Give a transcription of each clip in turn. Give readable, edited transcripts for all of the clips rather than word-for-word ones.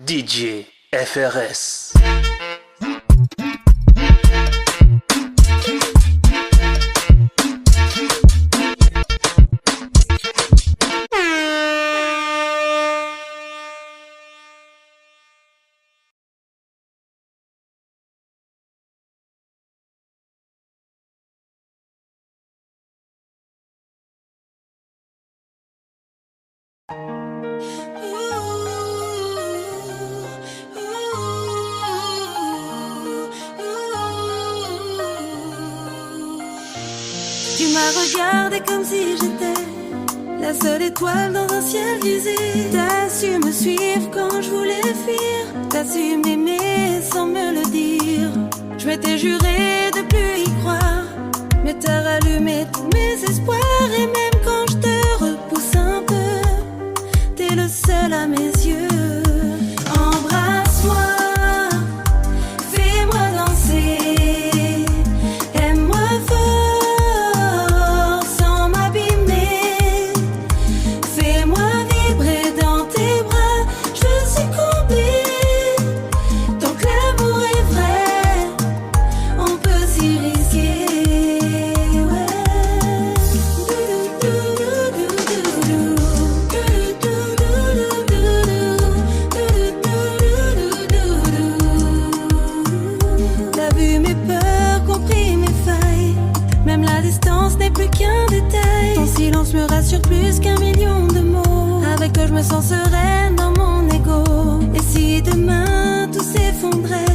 DJ FRS. Tu m'as regardé comme si j'étais la seule étoile dans un ciel grisé. T'as su me suivre quand je voulais fuir. T'as su m'aimer sans me le dire. Je m'étais juré de plus y croire, mais t'as rallumé tous mes espoirs. Et même quand je te repousse un peu, t'es le seul à mes yeux. Embrasse-moi, fais-moi danser. Me rassure plus qu'un million de mots. Avec toi je me sens sereine dans mon ego. Et si demain tout s'effondrait,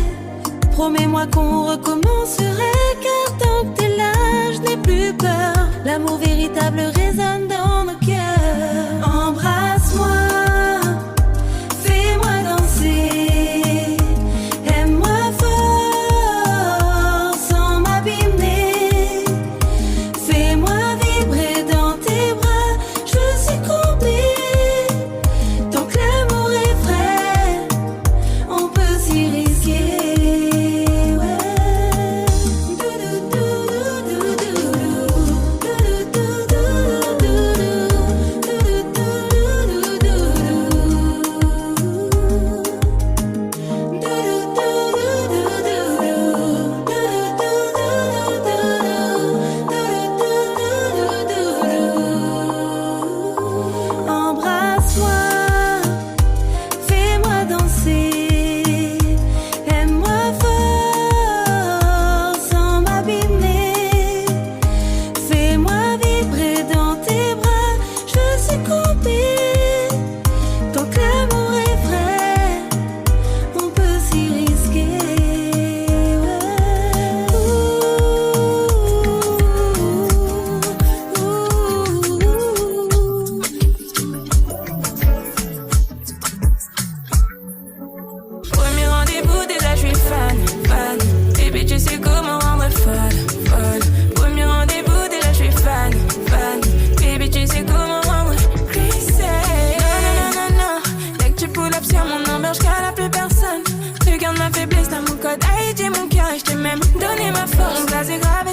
promets-moi qu'on recommencerait. Car tant que t'es là, je n'ai plus peur. L'amour véritable résonne dans nos cœurs. Embrasse-moi, fais-moi danser.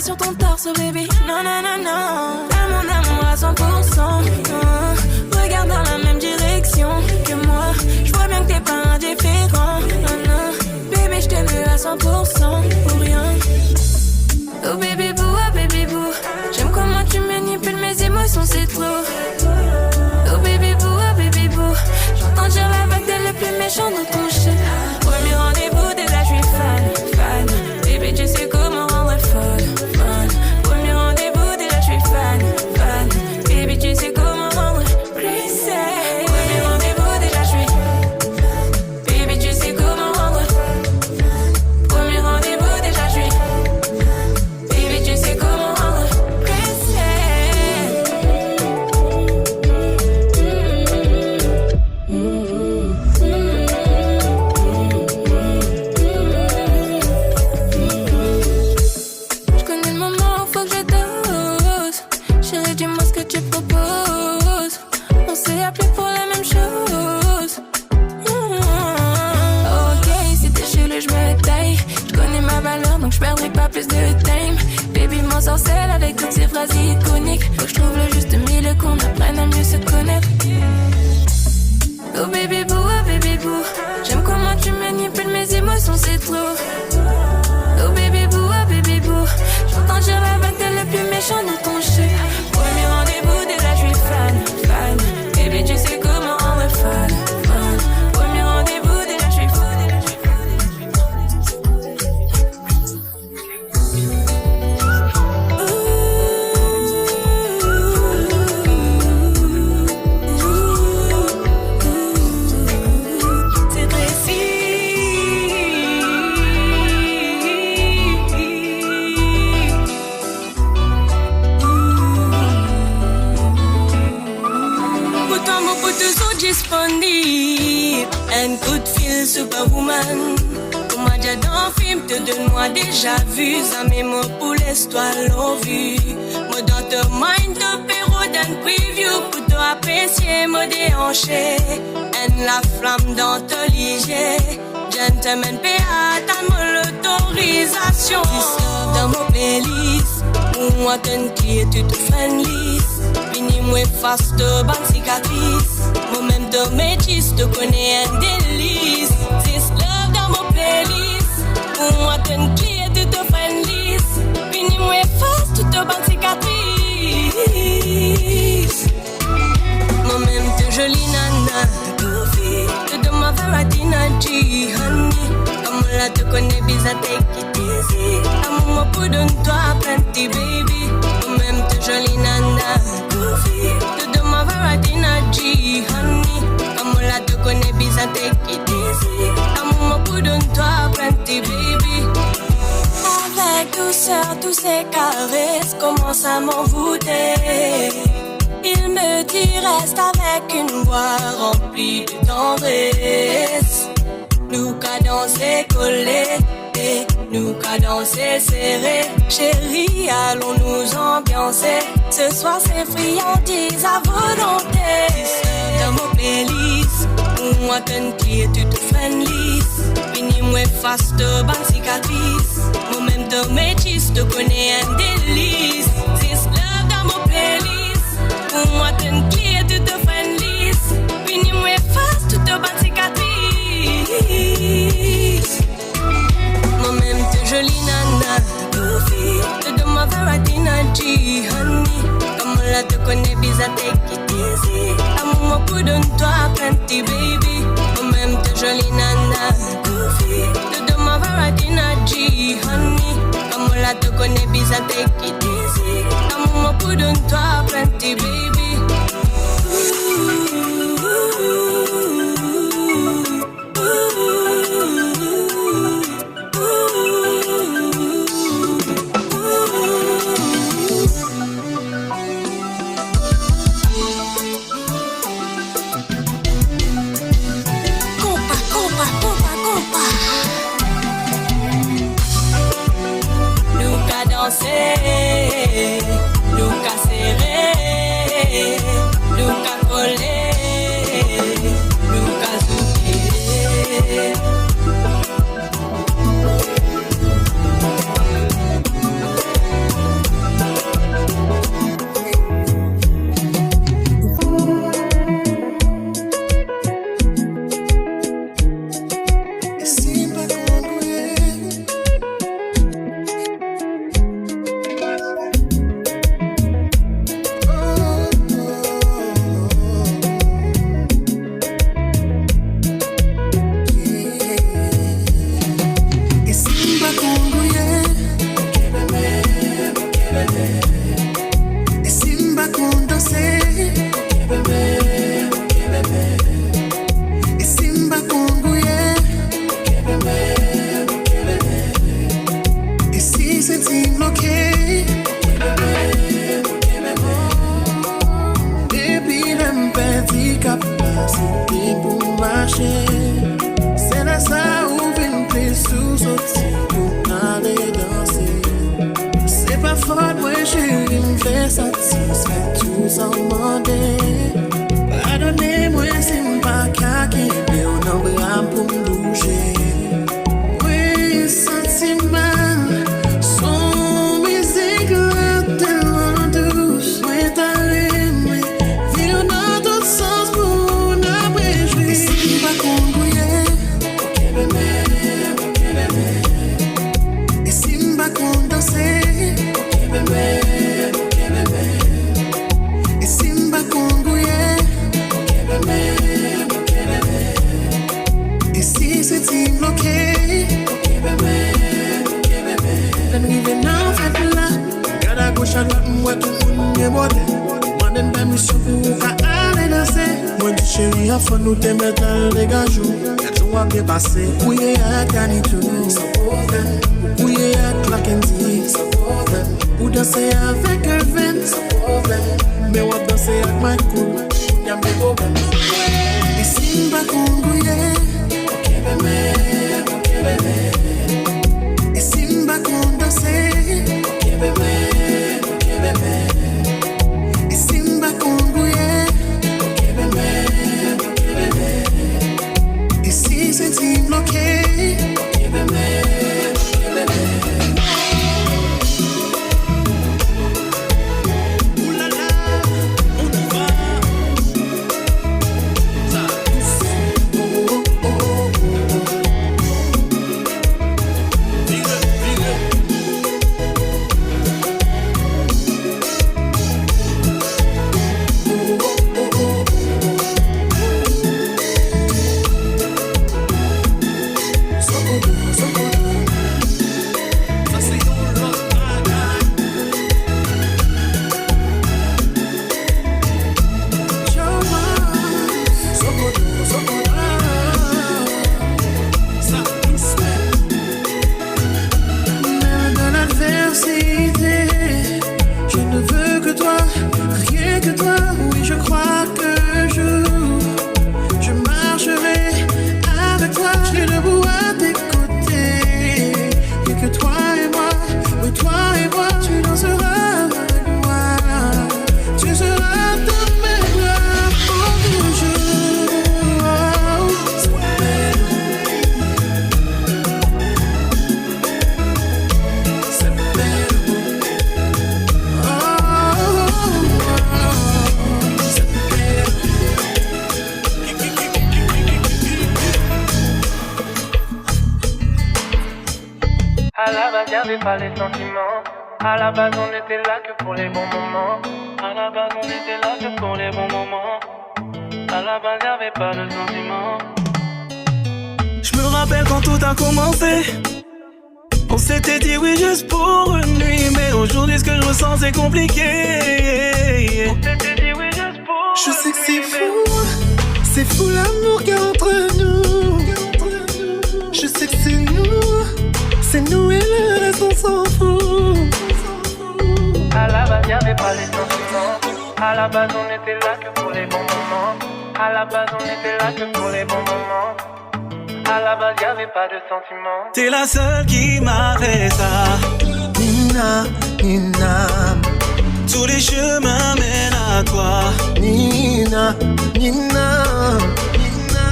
Sur ton torse, baby. Non, non, non, non. T'as mon amour à 100%. Regarde dans la même direction que moi. Je vois bien que t'es pas indifférent. Non, non. Baby, je t'ai vu à 100% pour rien. Oh, baby boo, oh, baby boo. J'aime comment tu manipules mes émotions, c'est trop. Oh, baby boo, oh, baby boo. J'entends dire la vague d'elle le plus méchant dans ton chien. Premier rendez-vous, déjà je suis fan, fan. Baby, tu sais comment rendre folle. Premier rendez-vous, déjà je suis fan, fan. Baby, tu sais comment rendre crazy. Premier rendez-vous, déjà je suis. Baby, tu sais comment rendre. Premier rendez-vous, déjà je suis. Baby, tu sais comment rendre crazy. Plus de time, baby m'ensorcelle avec toutes ces phrases iconiques. Faut que je trouve le juste milieu, qu'on apprenne à mieux se connaître. Oh baby boo, j'aime quand toujours disponible. Un coup de fil, superwoman. Pour moi, j'ai dans le film, te donne-moi déjà vu. Ça mes mots pour l'histoire, l'ont vu. Moi, dans te mind, te perro d'un preview. Pour te apprécier, me déhancher. En la flamme dans te liger. Gentleman, PA, t'as l'autorisation. Dans mon playlist. Pour moi, t'es une clé, tu te friendly. Fini, moi, face de bonne cicatrice. Moi-même, de métis, te connais un délice. This love dans mon playlist. Pour moi, t'es une clé, tu te friendly. Fini, moi, face, tu te bonne cicatrice. Moi-même, te jolie nana. Goofy, te de ma varatina, G, honey. Comme là, te connais, bizarre, take it easy. Amour, pour donne-toi plenty, baby. Moi-même, te jolie nana. Goofy, te de ma varatina, G, honey. Comme là, te connais, bizarre, take it easy. Amour, pour donne-toi plenty, baby. Avec douceur, tous ces caresses commencent à m'envoûter. Il me dit reste avec une voix remplie de tendresse. Nous qu'à danser collés, nous qu'à danser serrés. Chérie, allons nous ambiancer. Ce soir c'est friandise à volonté. Dans mon playlist, pour moi t'es une clé, tu te friendly. Fini moi face de bonne cicatrice. Moi-même de métis, te connais un délice. This love dans mon playlist. Pour moi t'es une clé, tu te friendly. Fini moi face, tu te bonne cicatrice. Moi-même te jolie nana. Goofy, te de ma varatina, G, honey. Comme là te connais bizarre, take it easy. Amour, pour donne-toi plenty, baby. Moi-même te jolie nana. Goofy, te de ma varatina, G, honey. Comme là te connais bizarre, take it easy. Amour, pour donne-toi plenty, baby. Nous qu'à serrer, nous qu'à coller, nous qu'à souffler. Chérie, à fond nous te mettre dans les gajous. Y'a jour à bien passer. Ouye à Canitou. Ouye à Clakendi. Ou danser avec Irvin. Mais ou danser avec Michael. Y'a mes problèmes. À la base y'avait pas les sentiments. À la base on était là que pour les bons moments. À la base on était là que pour les bons moments. À la base y'avait pas de sentiments. Je me rappelle quand tout a commencé. On s'était dit oui juste pour une nuit, mais aujourd'hui ce que je ressens c'est compliqué. On s'était dit oui juste pour Je sais que une nuit, c'est fou l'amour qu'il y a entre nous. Je sais que c'est nous et le reste on s'en fout. À la base y'avait pas les sentiments. À la base on était là que pour les bons moments. À la base on était là que pour les bons moments. À la base y'avait pas de sentiments. T'es la seule qui m'a fait ça. Nina, Nina, Tous les chemins mènent à toi. Nina, Nina, Nina.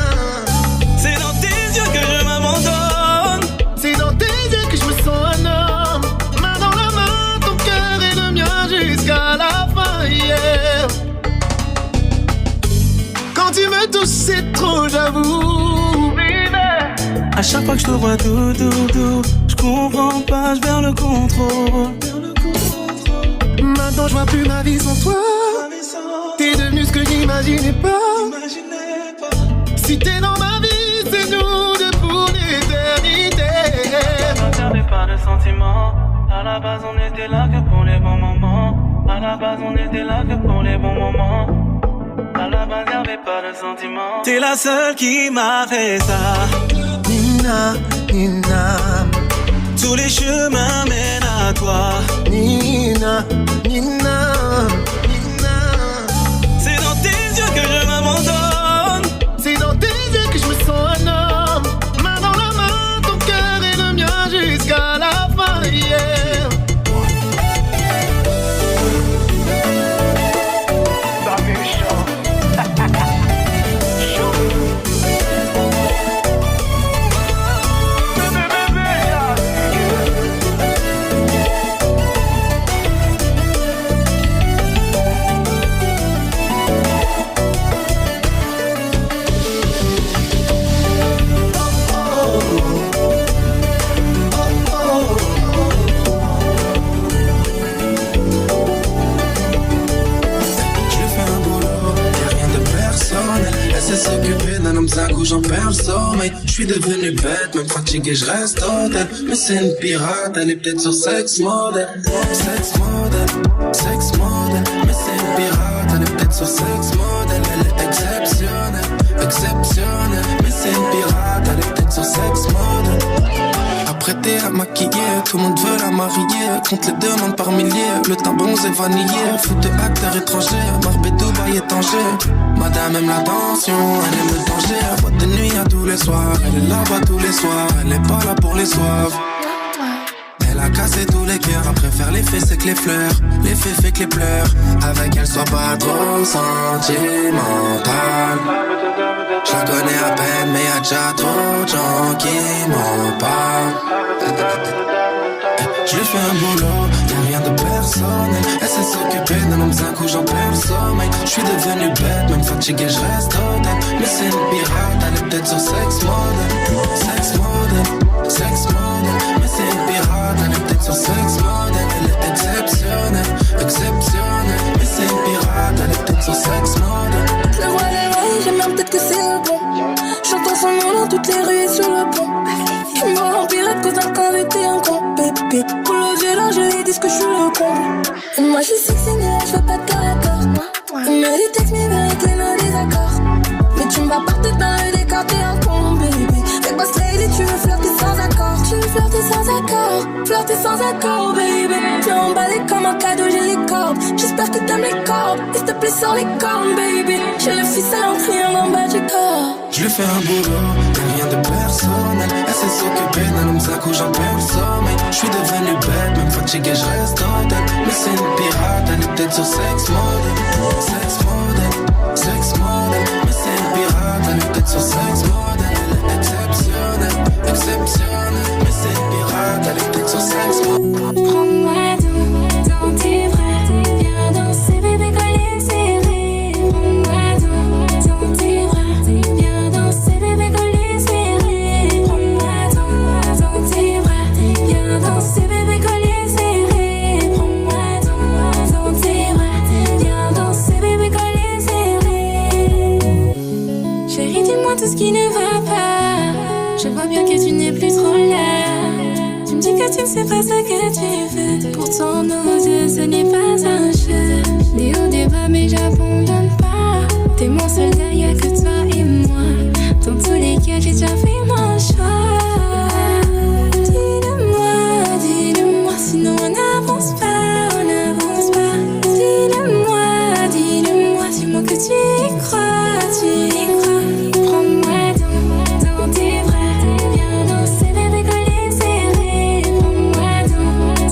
C'est dans tes yeux que je m'abandonne. C'est dans tes yeux que je me sens un homme. Main dans la main, ton cœur est le mien jusqu'à la fin, yeah. Quand tu me touches, c'est trop, j'avoue. À chaque fois que je te vois doudou, je comprends pas, je perds le contrôle. Maintenant je vois plus ma vie sans toi. T'es devenu ce que j'imaginais pas. Si t'es dans ma vie, c'est nous deux pour l'éternité. À la base y'avait pas de sentiments. À la base on était là que pour les bons moments. À la base on était là que pour les bons moments. À la base y'avait pas de sentiments. T'es la seule qui m'a fait ça. Nina, Nina, Tous les chemins mènent à toi. Nina, Nina, Nina. C'est dans tes yeux que je m'abandonne. C'est dans tes yeux que je me sens un homme. Main dans la main, ton cœur est le mien jusqu'à la fin, yeah. Ça fait chaud. S'occuper d'un homme sale où j'en perds le sommeil. Je suis devenu bête, même fatigué, je reste hôtel. Mais c'est une pirate, elle est peut-être sur sex model. Sex model, sex model. Mais c'est une pirate, elle est peut-être sur sex model. Elle est exceptionnelle, exceptionnelle. Mais c'est une pirate, elle est peut-être sur sex model. Apprêtée à maquiller, tout le monde veut la marier. Compte les demandes par milliers, le teint bronzé vanillé. Foot de acteurs étrangers, Marbé, Dubaï et Tanger. Madame aime l'attention, elle aime le danger. Boîte de nuit à tous les soirs, elle est là-bas tous les soirs. Elle est pas là pour les soirs. Elle a cassé tous les cœurs, elle préfère les faits c'est que les fleurs. Les faits fait que les pleurs. Avec elle soit pas trop sentimentale. Je la connais à peine mais y'a déjà trop de gens qui m'en parlent. Je lui fais un boulot, y'a rien de personnel. Elle sait s'occuper d'un homme, d'un coup j'en perds le sommeil. Je suis devenu bête, même fatigué je reste honnête. Mais c'est une pirate, elle est peut-être sur sex model. Sex model, sex model. Mais c'est une pirate, elle est peut-être sur sex model. Elle est exceptionnelle, exceptionnelle. Mais c'est une pirate, elle est peut-être sur sex model. Je le vois les mains, j'aime bien, peut-être que c'est le bon. J'entends son nom dans toutes les rues et sur le pont. Je me vois en pirate cause d'un camp était un con. Bébé, pour le violon, je lui dis que je suis le con. Et moi je suis sexy, mais je veux pas de corps à corps. Il me dit texte, mais avec les noms des accords. Mais tu me vas partout dans le décor, t'es un con, bébé. Fais boss lady, tu veux flirter sans accord. Tu veux flirter sans accord, flirter sans accord, baby. T'es emballé comme un cadeau, j'ai les cordes. J'espère que t'aimes les cordes, et s'il te plaît sors les cornes, baby. J'ai le ficelle en triangle en bas du corps. Je lui fais un boulot, y'a rien de personnel. Elle sait s'occuper d'un homme, d'un coup j'en perds le sommeil. Je suis devenu bête, même fatigué, je reste hôtel. Mais c'est une pirate, elle est peut-être sur sex model. Sex model, sex model. Mais c'est une pirate, elle est peut-être sur sex model. Elle est exceptionnelle, exceptionnelle. Mais c'est une pirate, elle est peut-être sur sex model. Prends-moi dans tes bras, viens danser, bébé, collier serré. Prends-moi dans tes bras, viens danser, bébé, collier serré. Prends-moi dans tes bras, viens danser. Chérie, dis-moi tout ce qui ne va pas. Je vois bien que tu n'es plus trop là. Tu me dis que tu ne sais pas ce que tu veux. Pourtant, nous deux, ce n'est pas un jeu. Des hauts, des bas, mais j'abandonne pas. T'es mon soldat, y'a que toi et moi. Dans tous les cas, j'ai déjà fait mon choix. Dis-le-moi, sinon on n'avance pas, on n'avance pas. Dis-le-moi, dis-moi que tu y crois, tu y crois. Prends-moi dans tes bras, viens danser, bébé, collé, serré. Prends-moi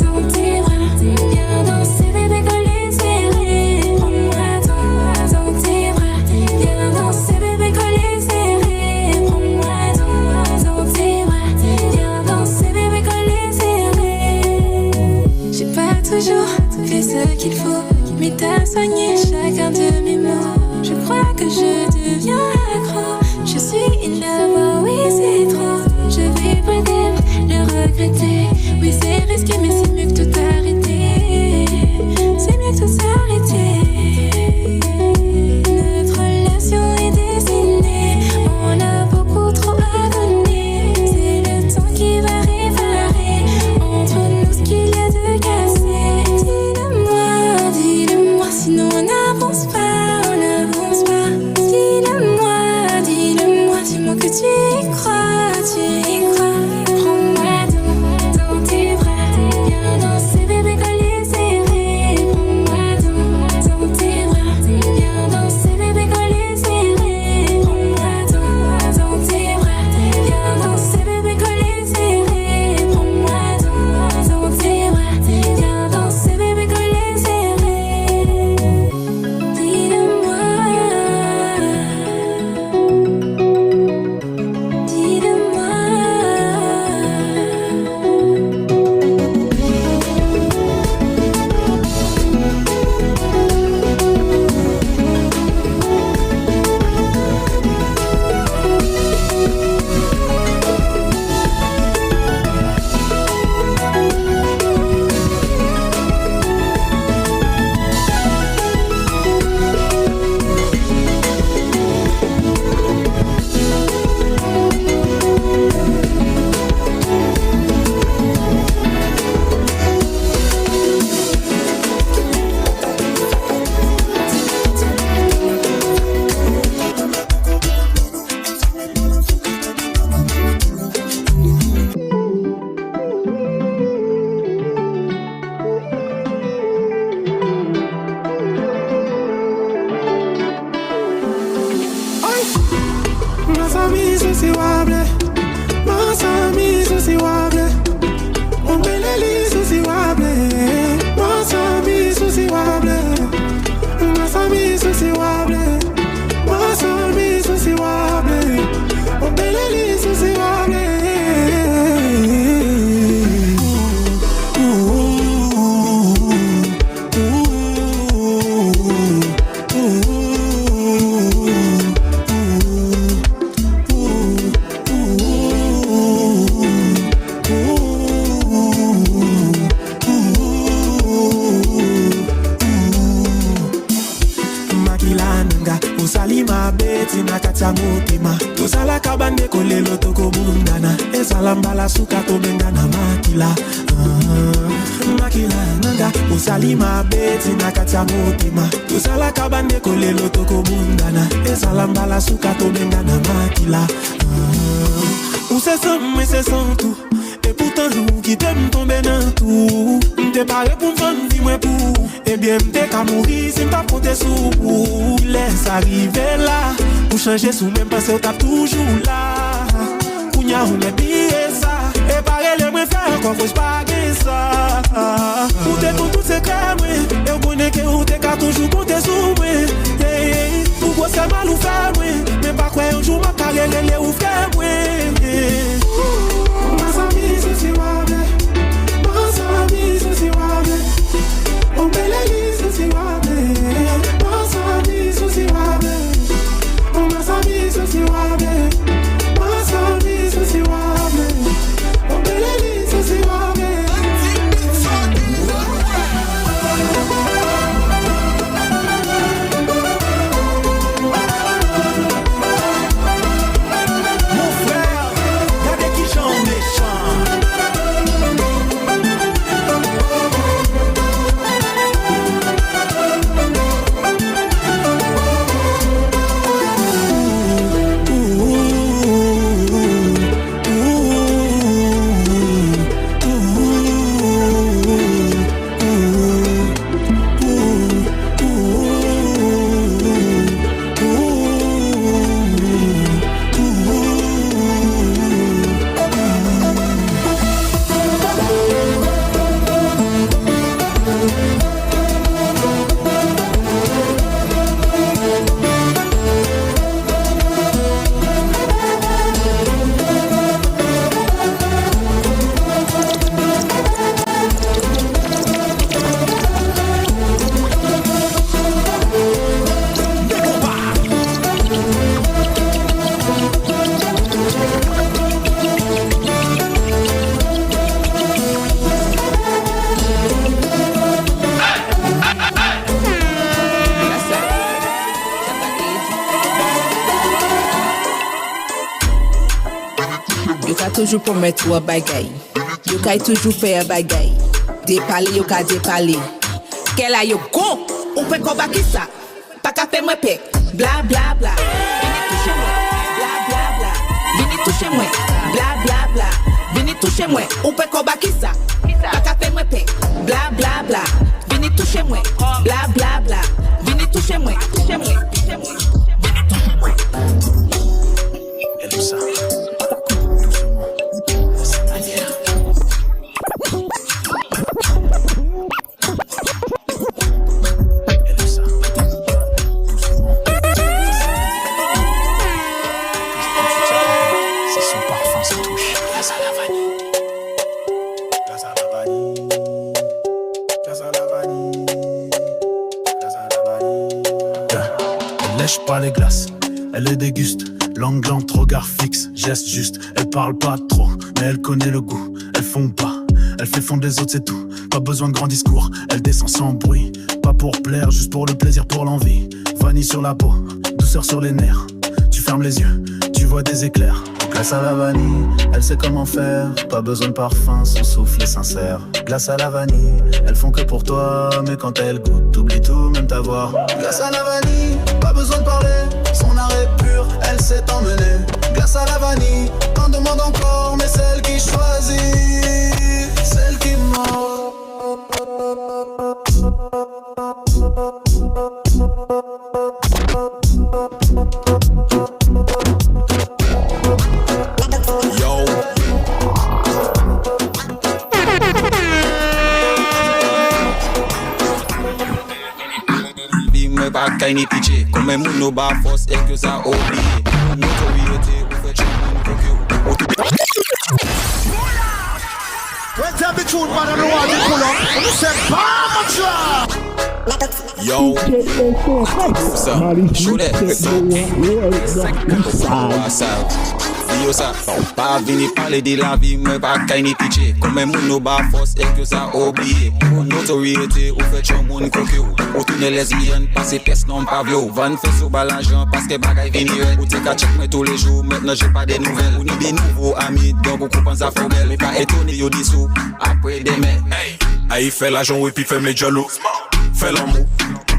dans tes bras, viens danser, bébé, collé, serré. Prends-moi dans tes bras, viens danser, bébé, collé, serré. Prends-moi dans tes bras, viens danser, bébé, collé, serré. J'ai pas toujours fait ce qu'il faut, mais t'as soigné chacun de mes mots. Je crois que je deviens accro. Je suis in love, oh oui c'est trop. Je vais peut-être le regretter. Oui c'est risqué mais c'est mieux que tout arrêter. C'est mieux que tout s'arrêter. Notre relation est destinée. On a beaucoup trop à donner. C'est le temps qui va réparer entre nous ce qu'il y a de cassé. Dis-le-moi, sinon on n'avance pas. Dis-moi que tu y crois, tu y crois. Prends-moi dans tes bras, viens danser, bébé, collé, serré. Prends-moi dans tes bras, viens danser, bébé, collé, serré. Prends-moi dans tes bras, viens danser, bébé, collé, serré. Prends-moi dans tes bras, viens danser, bébé, collé, serré. Dis-le-moi. Salambala suka to bengana makila makila nanga usali mabeti nakata mutima usala kabande kolelo toko bundana salambala suka to bengana makila où c'est ça mais c'est sans tout et pourtant nous qui t'aime tomber dans tout t'es paré pour me vendre dis-moi pour et bien m'te qu'à mourir si m'pas compter sous laisse arriver là pour changer sous même parce que t'as toujours là Kounya ou me pire ça et pareil les moins faire encore faut pas gagner ça ou t'es pour tout secret moi et on connaît que ou t'es qu'à toujours compter sous moi pourquoi c'est mal ou faire moi mais pas quoi un jour ma carrière les ou faire moi ma famille c'est si wable ma famille c'est si wable on peut les c'est si wable ma famille c'est si wable ma famille c'est si wable toujours promettre ou bagay. Yo kay toujours faire bagay. Dépaler yo ka dépaler. Quel a yo con? Ou peut qu'on baki ça? Pas qu'à faire moi pek. Bla bla bla. Venez toucher moi. Bla bla bla. Venez toucher moi. Bla bla bla. Venez toucher moi. Ou peut qu'on baki ça? Pas qu'à faire moi pek. Bla bla bla. Venez toucher moi. Bla bla bla. Venez toucher moi. Toucher moi. Toucher moi. Venez toucher moi. Elle aime ça. Pas les glaces, elle les déguste. Langue lente, regard fixe, geste juste. Elle parle pas trop, mais elle connaît le goût. Elle fond pas, elle fait fondre les autres, c'est tout. Pas besoin de grands discours, elle descend sans bruit. Pas pour plaire, juste pour le plaisir, pour l'envie. Vanille sur la peau, douceur sur les nerfs. Tu fermes les yeux, tu vois des éclairs. Glace à la vanille, elle sait comment faire. Pas besoin de parfum, son souffle est sincère. Glace à la vanille, elles font que pour toi. Mais quand elles goûtent, t'oublies tout, même ta voix. Glace à la vanille, pas besoin de parler. Son art est pur, elle sait emmener. Glace à la vanille, t'en demande encore. Mais celle qui choisit, celle qui mord. Kay ni pitché, comme moun no ba force et que ça oublié. Notoriété ou fait choumoun kokyo. When tell the truth, man, I know how to pull up. You say, Yo, ça, show that, yo ça, pas venir parler de la vie, mais pas kay ni pitché. Comme moun no ba force et que ça oublié. Notoriété ou fait choumoun kokyo. Ou tourne lesbienne, passer peste non pavio. Van fait sous bas l'argent parce que bagay vini red. Ou t'es qu'à check moi tous les jours, maintenant j'ai pas des nouvelles. Ou ni des nouveaux amis, donc beaucoup pensent à formel. Mais pas étonné yo dissous, après demain. Aïe fait l'argent et puis fait mes jaloux. Fais l'amour,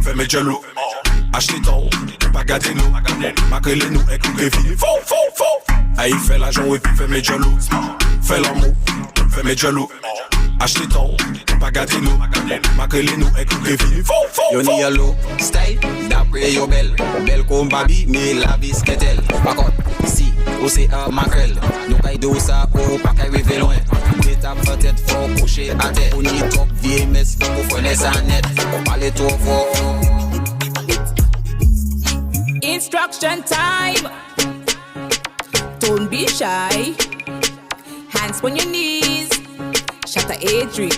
fais mes jaloux. Achetez ton, pas garder nous. Marquez nous et couper vie. Faux. Aïe fait l'argent et puis fait mes jaloux. Fais l'amour, fais mes jaloux. Achetez ton, pas garder nous. Marquez nous et couper vie. Faux. Yo ni yalo, style, d'après yo belle. Belle comme Babi, mais la vie c'est elle. Par contre, ici, océan maquerelle. Nous caille de ça, ou pas qu'à arriver loin. L'étape peut-être fort coucher à terre. On y top, vieille messe, faut faire ça net. On parle trop fort. Instruction time. Don't be shy. Hands on your knees. Shatter A3.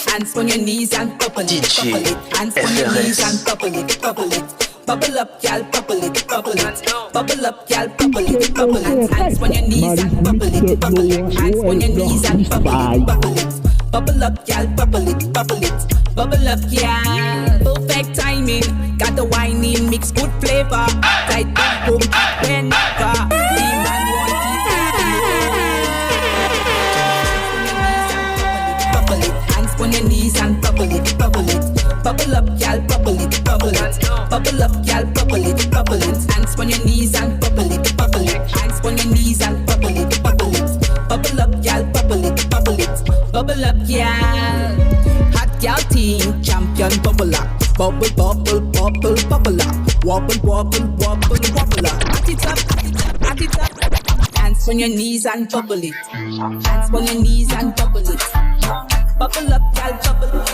Hands on your knees and couple it. Hands on your knees and couple it. Bubble up, y'all, bubble it. Bubble up, y'all, bubble it. Hands on your knees and bubble it. Hands on your knees and bubble it. Bubble up, y'all, bubble it. Bubble up, y'all. Perfect timing. Got the whining mix, good flavor. Tight boom, whenever. The man want it. Hands on your knees and bubble it. Bubble up, y'all, bubble it. Bubble up, y'all, bubble it. Hands on your knees and bubble it. Hands on your knees and bubble it. Bubble up, y'all, bubble it. Bubble up, y'all. Hot y'all team, champion bubble up. Bubble up. Wobble up. At it up. Hands on your knees and bubble it. Hands on your knees and bubble it. Bubble up, y'all, bubble up.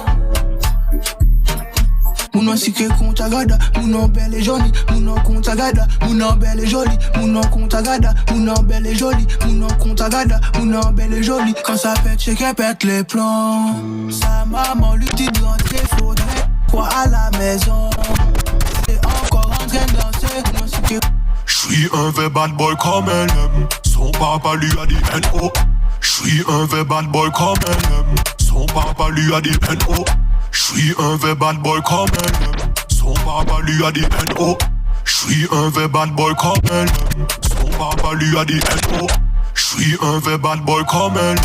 Mounon sike kontagada, mounon belle et jolie, mounon kontagada, mounon belle et jolie, mounon kontagada, mounon belle et jolie, mounon kontagada, mounon belle et jolie. Quand ça pète, c'est qu'elle pète les plombs. Sa maman lui dit de rentrer, faudrait quoi à la maison. C'est encore en train de danser, mounon sike. J'suis un vrai bad boy comme elle aime. Son papa lui a dit N.O. J'suis un vrai bad boy comme elle aime. Son papa lui a dit N.O. J'suis un vrai bad boy comme elle aime. Son papa lui a dit N.O. J'suis un vrai bad boy comme elle aime. Son papa lui a dit N.O. J'suis un vrai bad boy comme elle.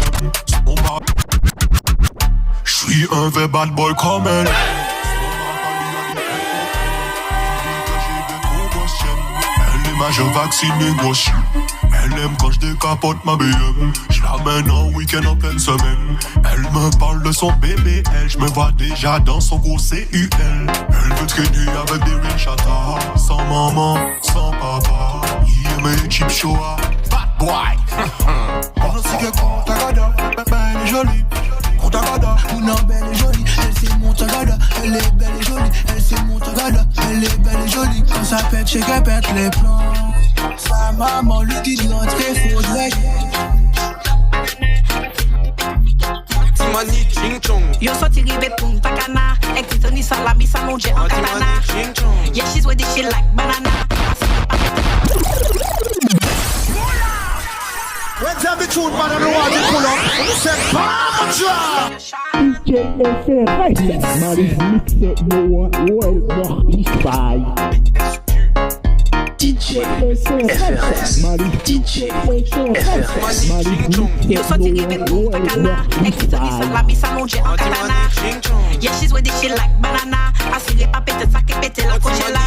J'suis un vrai bad boy comme elle. Elle est majeure vaccinée gauche. Elle aime quand je décapote ma BM. Je l'amène en week-end en pleine semaine. Elle me parle de son bébé. Je me vois déjà dans son gros CUL. Elle veut traîner avec des real chatas. Sans maman, sans papa. Il me cheap show. Bad boy. On sait que quand t'as gada, elle est jolie. Quand t'as gada, mon belle est jolie. Elle c'est mon tagada, elle est belle et jolie. Elle c'est mon tagada, elle est belle et jolie. Quand ça pète, chez qu'elle pète les plans. Sa maman lui dit de l'entrée, faudrait. Timani ching chong. Yo sorti rive Punta Cana. Ex-Tony salami salonge en katana. Yeah, she's with this shit like banana. When tell the truth, man, I know how to pull up. Say, Pamcha! DJ FR, Marie Mixe, Noah, Roel, Norlify. DJ FR, Marie DJ FR, Marie Yo sorti rive Punta Cana. Ex-Tony salami salonge en katana. Yeah, she's with this shit like banana. Asile pa pete sa ke pete la kojela.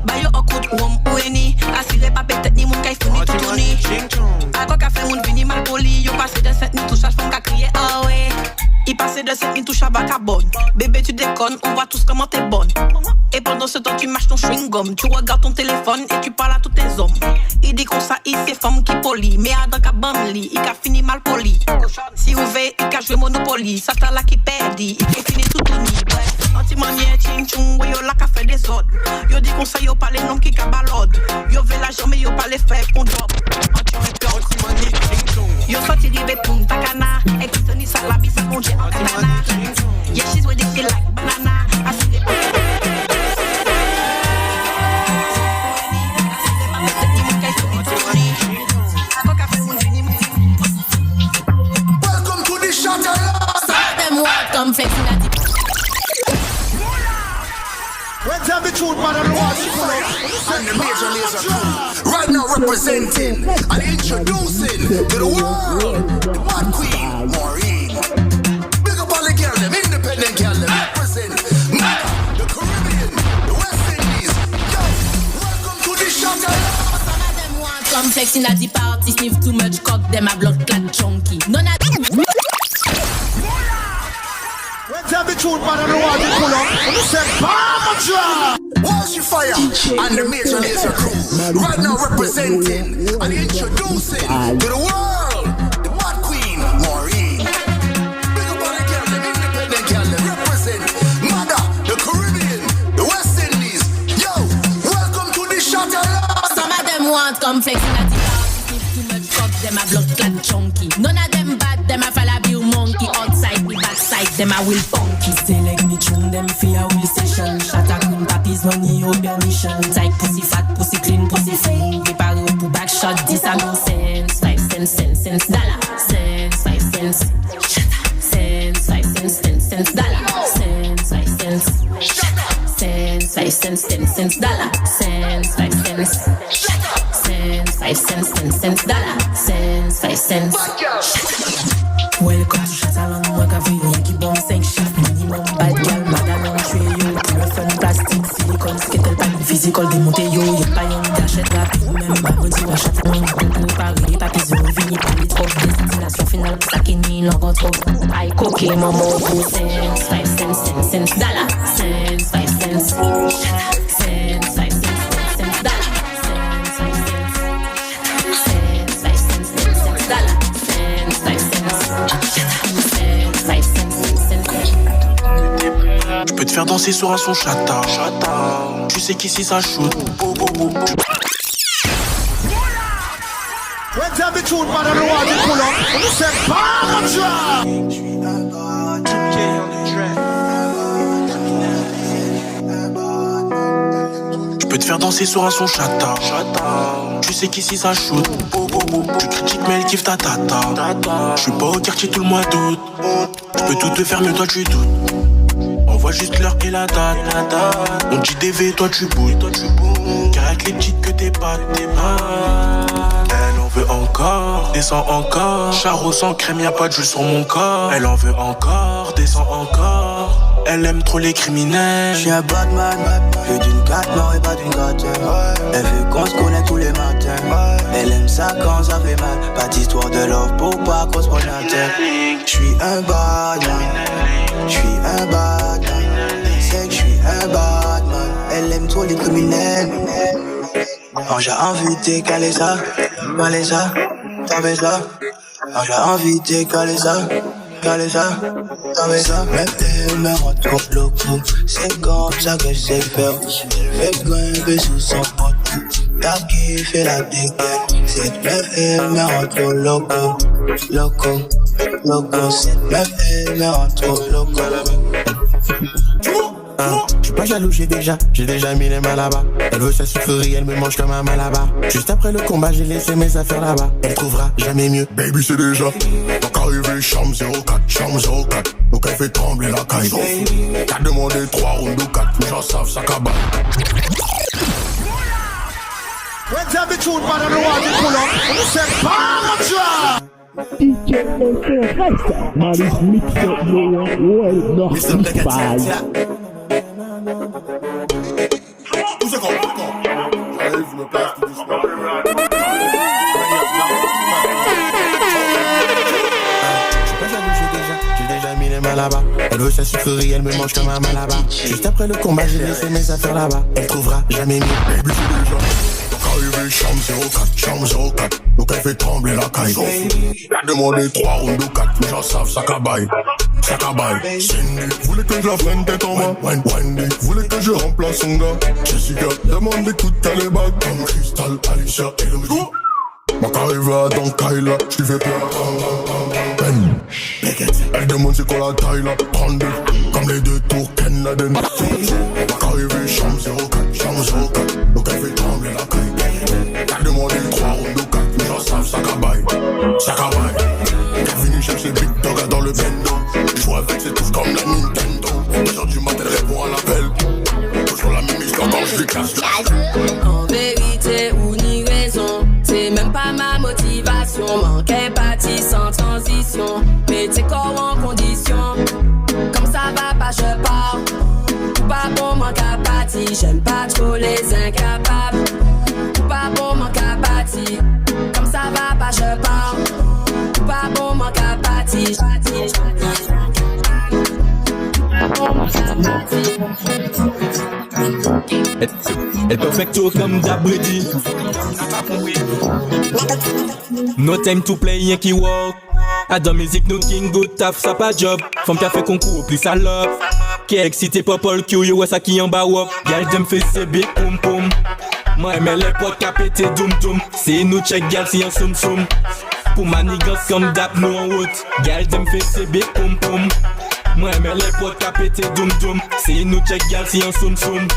Bayo okut wom ueni. Asile pa pete ni moun kay funi tutuni. Ako ka fe moun vini mal poli. Yo passe de 7 ni touche à fond ka crier ah ouais. Il passait de 7 ni touche à vagabonde. Bébé tu déconnes, on voit tous comment t'es bonne. Et pendant ce temps tu mâches ton chewing-gum. Tu regardes ton téléphone et tu parles à tous tes hommes. Il dit qu'on ça il c'est femme qui poli. Mais à dans ka bamli, il a fini mal poli. Si vous veillez, il a joué Monopoly. Ça t'a là qui perdit, il a fini tout uni. Anti-manière, ching chung, ouais yo la ka fait des ordres. Yo dit qu'on ça yo pas les noms qui ka balode. Yo veut l'argent mais yo pas les faire qu'on job. Yo sorti rive Punta Cana. Ex-Tony salami salonge en katana. Yeah, she's with this shit like banana. Asile pa Welcome to the Shatter. them welcome flexing at the When tell the truth, man, I know how to pull up. And the Major Lazer crew, right now representing and introducing to the world the Mad Queen, Maureen. Big up all the girl, them independent girl, them represent the Caribbean, the West Indies. Yo, welcome to the Shatter. Some of them want come flexing at the party. Sniff too much cock, them a blood clot chunky. None of them. When tell the truth, man, I know how to pull up. Say, Pamcha! Wash your fire and the Major Lazer crew, right now representing and introducing to the world the Mad Queen, Maureen. Big up all the girl, them independent girl, them represent Mother, the Caribbean, the West Indies. Yo, welcome to the Shatter. Some of them want come flexing at the party. Sniff too much cock, them a blood clot chunky. None of them bad, them a follow you monkey. Outside the backside, them a will funky. Stay like me tune them for a will session. Shatter queen papis money au permission. Type pussy fat, pussy clean, pussy fine. Préparé pour back shot, 10 à no cents. 5 cents, dollar. Cents, 5 cents. Cents, 5 cents, 10 cents, dollar. Cents, 5 cents. Cents, 5 cents, 10 cents, dollar. Cents, 5 cents. Cents, 5 cents, 10 cents, dollar. Cents, 5 cents. Welcome to Shatalan, moi qu'a vu rien qui bombe 5 chiffres minimum. Bad girl, madame on tue yo. Téléphone plastique, silicone, skettle, panneau physical, démonté yo. Y'a pas y'en d'achète rapide, même babodi ou achète moins. On préparer, papis on vini, pas les trop. Destination finale, sakini, l'encore trop. Aïe, coquet, maman, pour cents, 5 cents, 10 cents, dollar. Cents, 5 cents. Cents, 5 cents, 10 cents, dollar. Cents, 5 cents. Cents, 5 cents, 10 cents, dollar. Cents, 5 cents. Je peux te faire danser sur un son chata. Tu sais qu'ici ça shoot. When tell the truth, man, I know how to pull up. Say, Pamcha! Je peux te faire danser sur un son chata. Tu sais qu'ici ça shoot. Tu critiques mais elle kiffe ta tata. Je suis pas au quartier tout le mois d'août. Je peux tout te faire mais toi tu doutes. On voit juste l'heure et la date. On dit DV, toi tu bouilles. Car avec les petites que t'es pas. Elle veut encore, descend encore. Charo sans crème, y'a pas de jus sur mon corps. Elle en veut encore, descend encore. Elle aime trop les criminels. J'suis un Batman, je d'une 4 morts et pas d'une gâteuse. Elle veut qu'on se connaît tous les matins. Elle aime ça quand ça fait mal. Pas d'histoire de love pour pas qu'on se prenne la tête. J'suis un Batman, j'suis un Batman. C'est que j'suis un Batman. Elle aime trop les criminels. Quand j'ai envie de décaler ça, caler ça, t'avais ça. Quand j'ai envie de décaler ça, caler ça, t'avais ça. Même elle me rend trop loco, c'est comme ça que je sais faire. Elle fait grimper sous son poteau, t'as kiffé la dégaine. Cette meuf elle me rend trop loco, loco, loco. Cette meuf elle me rend trop loco. J'suis pas jaloux, j'ai déjà mis les mains là-bas. Elle veut sa sucrerie, elle me mange comme un malabar. Juste après le combat, j'ai laissé mes affaires là-bas. Elle trouvera jamais mieux. Baby, c'est déjà donc arrivé, chambre 04, chambre 04. Donc elle fait trembler la caille. T'as demandé 3 rounds ou 4, mais j'en savent, ça cabane. When tell me truth, man, I don't want to pull up. You say, Pamatra! DJ SRS, Maris Mixer, Noel, Nord, Tout c'est comme, j'arrive, je me place tout doucement. J'ai déjà mis les mains là-bas. Elle veut sa sucrerie, elle me mange comme un malabar. Juste après le combat, j'ai laissé mes affaires là-bas. Elle trouvera jamais mieux. Baby, c'est déjà donc arrivé, chambre 04, chambre 04. Donc elle fait trembler la caille. T'as demandé 3 rounds ou 4, mais j'en savent, ça cabaye. Ça cabaye. Cindy voulait que je la freine tête en bas. Wendy voulait que je remplace son gars. Jessica demande d'écoute les bagues. Comme Crystal, Alicia et Elodie. Ma carrière dans Kyla, j't'y fais peur. Elle demande c'est quoi la taille là. 32, comme les 2 tours Ken Laden. Ma carrière chambre 04, chambre 04. Donc elle fait trembler la caille. T'as demandé 3 rounds ou 4, mais j'en savent, ça cabaye. Ça cabaye. T'es venu chercher Big Dog dans le bendo. Joue avec ses touches comme la Nintendo. Aujourd'hui matin elle répond à l'appel. Toujours la même histoire quand je lui casse. En vérité ou ni raison, c'est même pas ma motivation. Manquait parti sans transition. Mettez corps en condition. Comme ça va pas je pars. Pas bon manque à partir. J'aime pas trop les incapables. Pas bon manque à partir. Comme ça va pas je pars. Pas bon manque à partir. Elle perfecto comme d'Abredi. No time to play, y'en qui walk. Adam music, no king, good taf, ça pas job. Femme qui a fait concours, plus salope. Qui est excité, popol, Q, yo, ça qui en bas wop. Gal, j'aime fait ses big poum poum. Moi, mais les potes qui a pété doum doum. C'est nous check, gal, si en soum soum. Pour ma niggas comme d'ap, nous en route. Gal, j'aime fait ses big poum poum. Moi, mais les potes qui a pété doum doum. C'est nous check, gal, si en soum soum.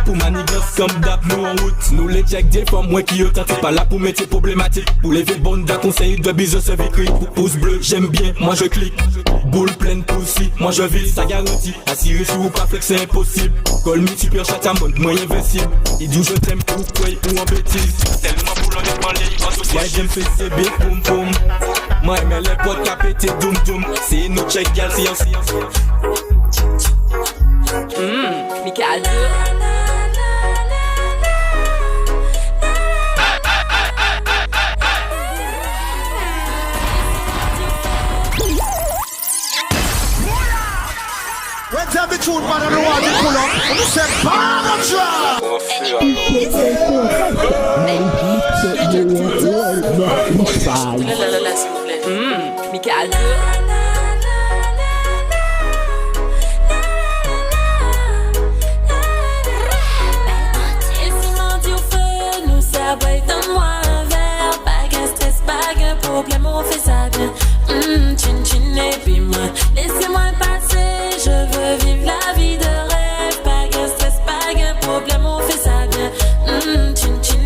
Pour ma niggas comme d'ap, nous en route. Nous les check des femmes, moi qui yo t'es pas là pour mettre problématiques. Pour les vieilles bonnes d'un conseil de business véhicule. Pouce bleu, j'aime bien, moi je clique. Boule pleine poussi, moi je vis, ça garantit. Assuré sur ou pas flex, c'est impossible. Call me super chat à mode, moi invincible. Il dit je t'aime pour quoi ou en bêtise. Tellement boulon est en ligne, en social. J'aime faire c'est big poum poum. Moi mais les potes qui a pété doum doum. C'est nous check gal, c'est en Michael. When tell me truth, man, I don't want to pull up. You say, Pamatra! Michael. Donne-moi un verre, pas qu'un stress, pas qu'un problème, on fait ça bien. Chin chin et puis moi, laissez-moi passer, je veux vivre la vie de rêve, pas qu'un stress, pas qu'un problème, on fait ça bien. Chin chin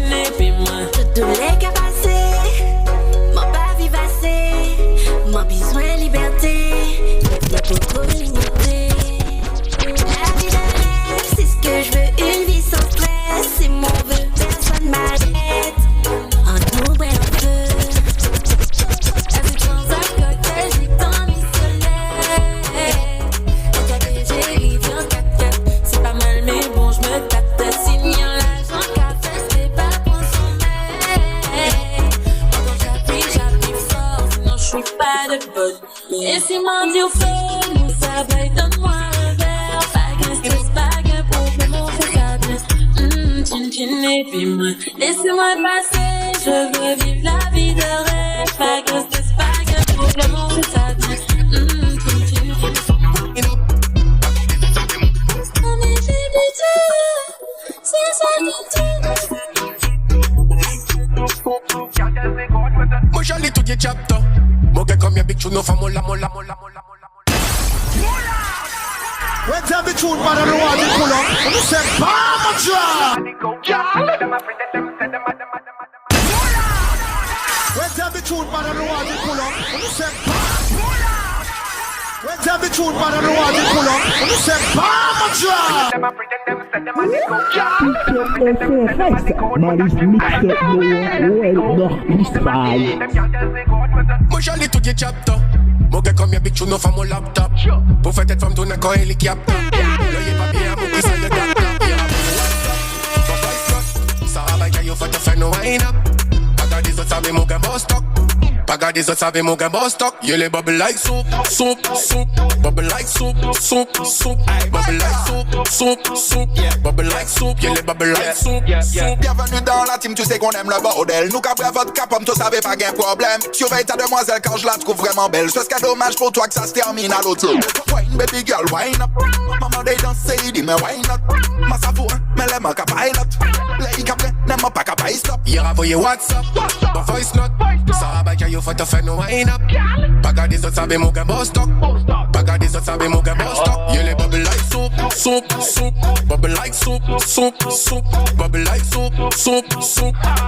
Et si m'en dit au feu, nous ça va, donne-moi un verre. Pas qu'un stress, pas qu'un problème, on fait ça bien. Chin chin et puis moi, laissez-moi passer. Je veux vivre la vie de rêve. Pas qu'un stress, pas qu'un problème, on fait ça bien. Chin chin. Mais j'ai plus tout, c'est ça qui tout. Moi j'allais tout get chapter. Moi get comme y'a big tune for mola. When tell me tune, man, I don't want to pull up. You say, Palma drop. When tell me tune, man, I don't want to pull up. You say, when tell me tune, man, I don't want to pull up. You say, Palma drop. Moi j'allais tout get chapter. Moi get comme y'a big tune for mon laptop. Pour faire tête femme tourner quand il est capteur. L'œil pas bien, mon qui ça le data. Sarah Baga, yo faut te faire no wine up. Paga des autres savent mon gars stock. Paga des autres savent mon gars stock. You les bubble like soup. Bubble like soup. Bubble like soup. Bubble like soup. You les bubble like soup. Bienvenue dans la team, tu sais qu'on aime le bordel. Nous qu'après votre capom, tu savais pas qu'un problème. Surveille ta demoiselle quand je la trouve vraiment belle. Ce serait dommage pour toi que ça se termine à l'autre. Wine baby girl, wine up. Maman they don't say it, mais wine up. Ma savou, mais les mains qu'à pilot. Les capres, n'aime pas qu'à pilot stop. Hier envoyé WhatsApp, mon voice note. Sarah Baga, yo faut te faire no wine up. Paga des autres savent mon gars stock. Paga des autres savent mon gars stock. You les bubble like soup. Bubble like soup. Bubble like soup.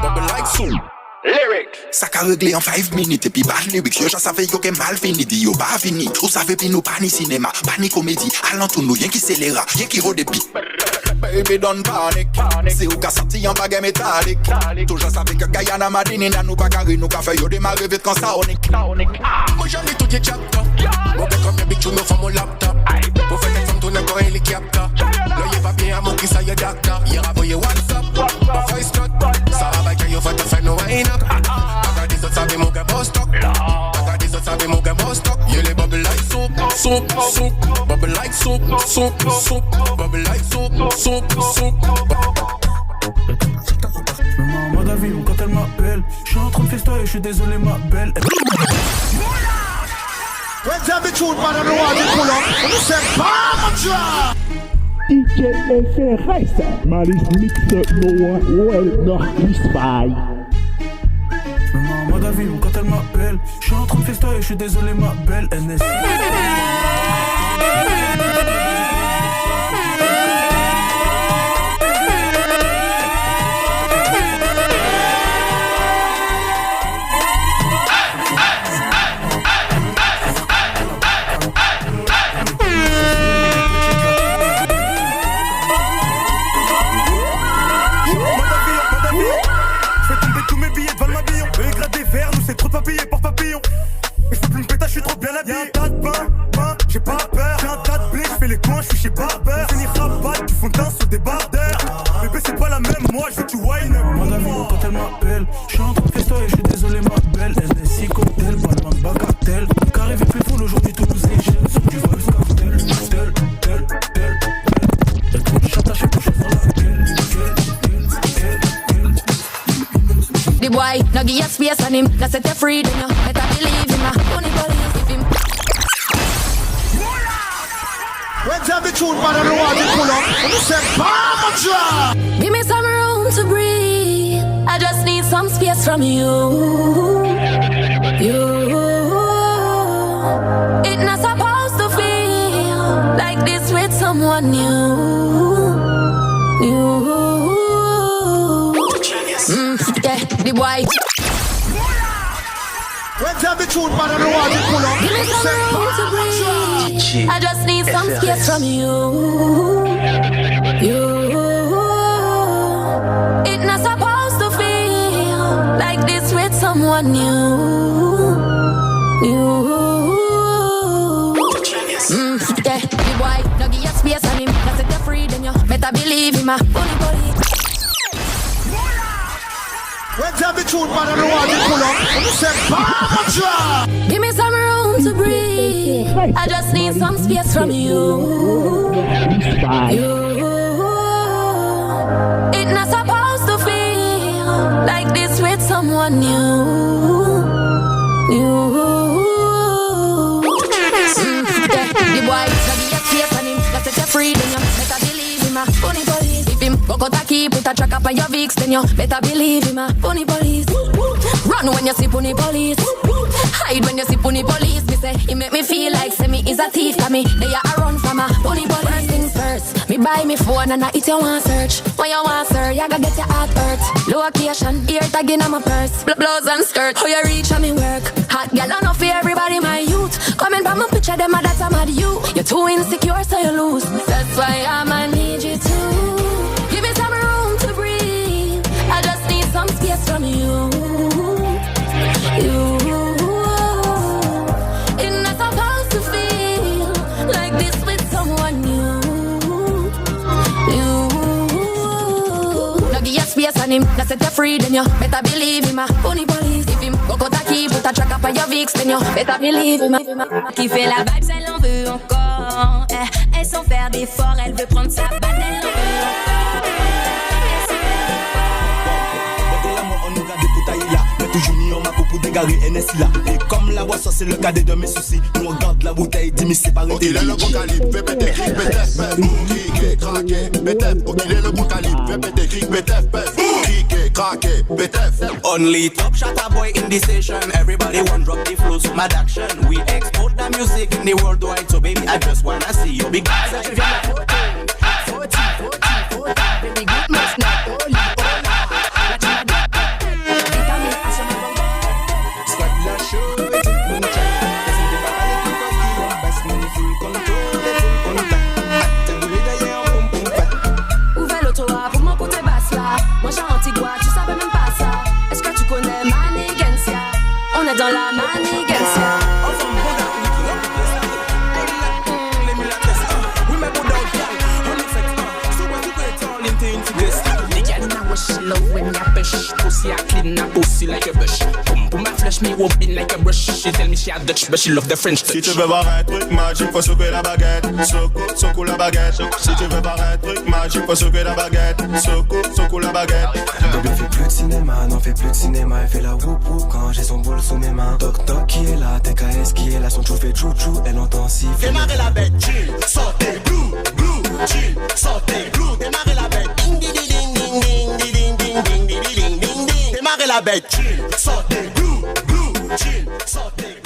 Bubble like soup. Lyrics. Ça qu'a réglé en 5 minutes et puis bad lyrics. Yo, j'en savais yo que mal fini, dit yo pas fini. Ou savez puis nous pas ni cinéma, pas ni comédie. Allant tout nous, rien qui scéléra, rien qui redépi. Baby don't panic. C'est où qu'a sorti en baguette métallique. Toujours savais que Guyana Madini n'a nous pas carré, nous qu'a fait yo démarrer vite quand ça onique. Moi j'en ai tout dit chapter. Moi que comme y'a big tune for mon laptop. Pour faire des femmes tourner quand il est capteur. L'œil pas bien à mon qui ça y est docteur. Hier envoyé WhatsApp, mon voice note. Sarah Baga, yo faut te faire no wine up. Paga des autres savent mon gars stock. Paga des autres savent mon gars stock. You les bubble like soup. Bubble like soup. Bubble like soup. Maman David, quand elle m'appelle, je suis en train de festoyer, je suis désolé ma belle. When tell me tune, man, I don't want to pull up. You say, Palma drop. DJ FRS, Malice Mix Noah, well, noch Eastby. Maman David, quand elle m'appelle, je suis en train de festoyer, je suis désolé ma belle NS. C'est trop de papier, porte-papillon. Je fais plus une pétasse, je suis trop bien habillé. Y'a un tas de pain, j'ai pas peur. J'ai un tas de blé, je fais les coins, je suis chez Barber. C'est ni rabat, du fond de teint sur des bardeurs. Bébé, c'est pas la même, moi je veux que tu wine up. Madame, quand elle m'appelle, je suis en train de festoyer, je suis désolé ma belle. NSI cocktail, pas de bagatelle. Carré vite plus full, aujourd'hui tout nous égène. Sur du vibes cartel, tel. Y'a trop de chata, je sais pas, je suis dans la gueule. The boy, no give you space on him. No set you free, then you better believe him. Only believe him. When tell me tune, man, I don't want to pull up. You say, Palma drop. Give me some room to breathe. I just need some space from you. It's not supposed to feel like this with someone new. Yeah, the boy. When tell me tune, man, I don't want to pull up. Give me some room to breathe. I just need some space from you. It's not supposed to feel like this with someone new. Yeah, the boy, no give you space on him. No set you free, then you better believe him. Only believe. When time the tune man on the water pull up, you say Mama Jah. Give me some room to breathe. I just need some space from you. It's not supposed to feel like this with someone new. The boy is a space and him that set you free, then you better believe him. Funny police, if him go out a key, put a track up on your Vicks, then you better believe him. Funny police, run when you see funny police, hide when you see funny police. Me say he make me feel like say me is a thief, cause me they are run from a funny police. First things first, me buy me phone and I hit you one search. When you want sir, you gotta get your heart hurt. Location, ear tagging on my purse, blouse and skirt. How you reach on me work? Hot girl enough for everybody, my youth. Coming by my picture, them that's I'm at you. You're too insecure, so you lose. That's why I'ma need you to give me some room to breathe. I just need some space from you. It's not supposed to feel like this with someone new. Now give your space on him, that's set you free, then you better believe him. Funny police, if him go out a key, put a track up on your Vicks, then you better believe him. Qui fait la vibe, elle en veut encore. Elle sans faire d'efforts, elle veut prendre sa balle, elle en veut toujours ni on m'a pour dégarer NS là. Et comme la boisson c'est le cadet de mes soucis, nous regarde la bouteille, dis mais c'est pas il est le bon calibre, fais péter cric, bétef, criquer, craquer, bétef. Il est le bon calibre, fais péter cric, bétef, criquer, craquer, bétef. Only top shot a boy in the station. Everybody want drop the flow to mad action. We export the music in the worldwide. So baby I just wanna see your big guys. 40, baby good must not only. Dans la manigance. She love when you push, pussy I clean her pussy like a brush. Pour ma flesh me open like a brush. She tell me she a Dutch but she love the French touch. Si tu veux voir un truc magique, faut secouer la baguette. Secoue la baguette. Si tu veux voir un truc magique, faut secouer la baguette. Secoue la baguette. Bébé fait plus de cinéma, n'en fait plus de cinéma. Elle fait la whoop whoop quand j'ai son boule sous mes mains. Toc toc qui est là, TKS qui est là. Son chou fait chou-chou, elle entend siffler. Démarrez la bête, chill, sortez, glou, glou, chill, sortez, glou. Démarrez la bête, ding ding ding ding ding ding ding ding ding ding ding ding. Démarrez la bête, chill, sortez, glou, glou, chill, sortez.